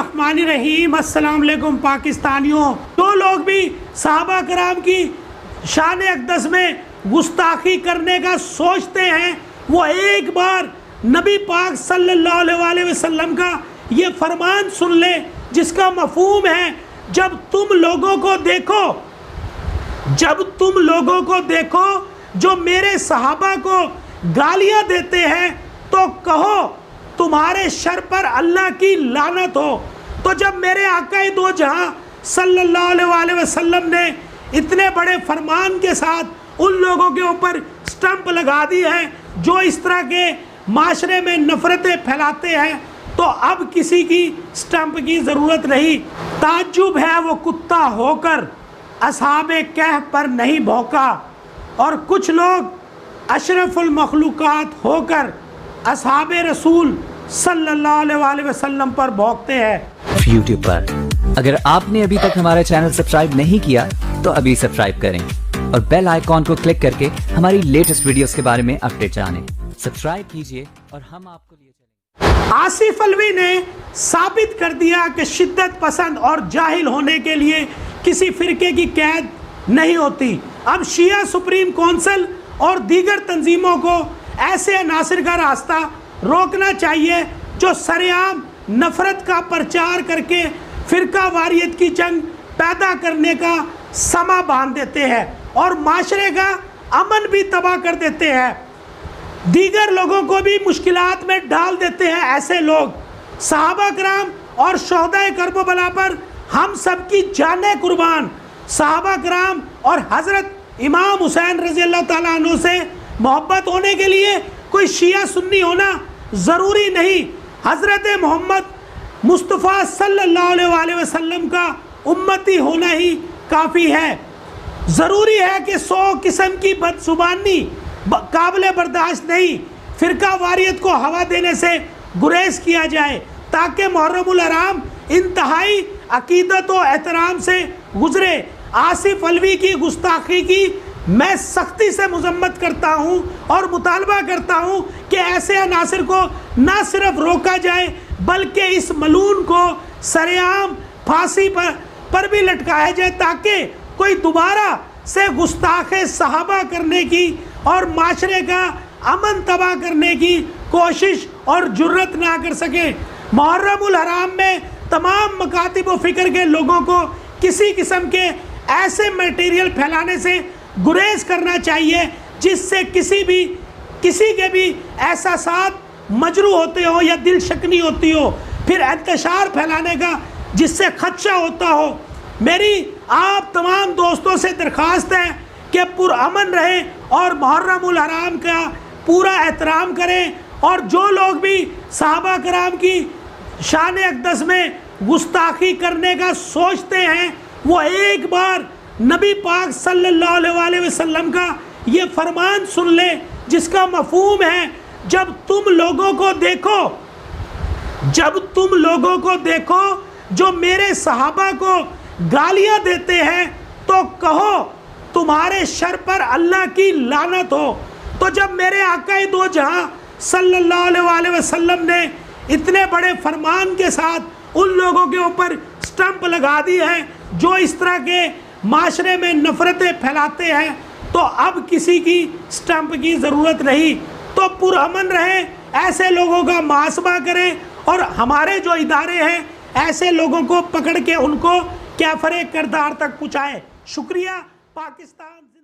बिस्मिल्लाहिर्रहमानिर्रहीम। अस्सलाम वालेकुम पाकिस्तानियों। जो लोग भी सहाबा कराम की शान अक़दस में गुस्ताखी करने का सोचते हैं वो एक बार नबी पाक सल्लल्लाहु अलैहि वसल्लम का ये फरमान सुन ले, जिसका मफ़हूम है जब तुम लोगों को देखो जो मेरे सहाबा को गालियां देते हैं तो कहो तुम्हारे शर पर अल्लाह की लानत हो। तो जब मेरे आका दो जहां सल्लल्लाहु अलैहि वसल्लम ने इतने बड़े फरमान के साथ उन लोगों के ऊपर स्टंप लगा दी है जो इस तरह के माशरे में नफ़रतें फैलाते हैं, तो अब किसी की स्टंप की ज़रूरत नहीं। ताज्जुब है वो कुत्ता होकर असहाबे कहफ पर नहीं भौंका, और कुछ लोग अशरफुल मखलूक़ात होकर असहाबे रसूल सल्लल्लाहु अलैहि वसल्लम पर भौंकते हैं। यूट्यूब पर अगर आपने अभी तक हमारा चैनल सब्सक्राइब नहीं किया तो अभी सब्सक्राइब करें और बेल आइकॉन को क्लिक करके हमारी लेटेस्ट वीडियोस के बारे में अपडेट जानें। सब्सक्राइब कीजिए और हम आपको लिए चलेंगे। आसिफ अलवी ने साबित कर दिया कि शिद्दत पसंद और जाहिल होने के लिए किसी फिरके की कैद नहीं होती। अब शिया सुप्रीम कौंसिल और दीगर तंजीमों को ऐसे अनासिर का रास्ता रोकना चाहिए जो सरेआम नफ़रत का प्रचार करके फ़िरका वारियत की जंग पैदा करने का समा बांध देते हैं और माशरे का अमन भी तबाह कर देते हैं, दीगर लोगों को भी मुश्किलात में डाल देते हैं। ऐसे लोग सहाबा कराम और शोहदाए करबला पर हम सब की जानें कुर्बान। सहाबा कराम और हज़रत इमाम हुसैन रज़ी अल्लाह ताला अन्हु से मोहब्बत होने के लिए कोई शिया सुन्नी होना ज़रूरी नहीं। हज़रत मोहम्मद मुस्तफ़ा सल्लल्लाहु अलैहि वसल्लम का उम्मती होना ही काफ़ी है। ज़रूरी है कि 100 किस्म की बदजुबानी काबिल बर्दाश्त नहीं, फ़िरका वारियत को हवा देने से गुरेज किया जाए ताकि मुहर्रमुल हराम इंतहाई अकीदत व एहतराम से गुज़रे। आसिफ अलवी की गुस्ताखी की मैं सख्ती से मजम्मत करता हूँ और मुतालबा करता हूँ कि ऐसे अनासिर को न सिर्फ रोका जाए बल्कि इस मलून को सरेआम फांसी पर भी लटकाया जाए ताकि कोई दोबारा से गुस्ताखे सहाबा करने की और माशरे का अमन तबाह करने की कोशिश और जुर्रत ना कर सके। मुहर्रमुल हराम में तमाम मकातिब व फ़िक्र के लोगों को किसी किस्म के ऐसे मटेरियल फैलाने से गुरेज करना चाहिए जिससे किसी के भी एहसासात मजरू होते हो या दिल शकनी होती हो, फिर इंतशार फैलाने का जिससे खदशा होता हो। मेरी आप तमाम दोस्तों से दरख्वास्त है कि पुरअमन रहें और मुहर्रमुल हराम का पूरा एहतराम करें, और जो लोग भी सहाबा कराम की शान अक़दस में गुस्ताखी करने का सोचते हैं वो एक बार नबी पाक सल्लल्लाहु अलैहि वसल्लम का ये फरमान सुन ले, जिसका मफ़हूम है जब तुम लोगों को देखो जो मेरे सहाबा को गालियां देते हैं तो कहो तुम्हारे शर पर अल्लाह की लानत हो। तो जब मेरे आका दो जहां सल्लल्लाहु अलैहि वसल्लम ने इतने बड़े फरमान के साथ उन लोगों के ऊपर स्टंप लगा दी है जो इस तरह के माशरे में नफ़रतें फैलाते हैं, तो अब किसी की स्टंप की ज़रूरत नहीं। तो पुरअमन रहें, ऐसे लोगों का मुहासबा करें और हमारे जो इदारे हैं ऐसे लोगों को पकड़ के उनको कैफ़रे किरदार तक पहुँचाएँ। शुक्रिया पाकिस्तान।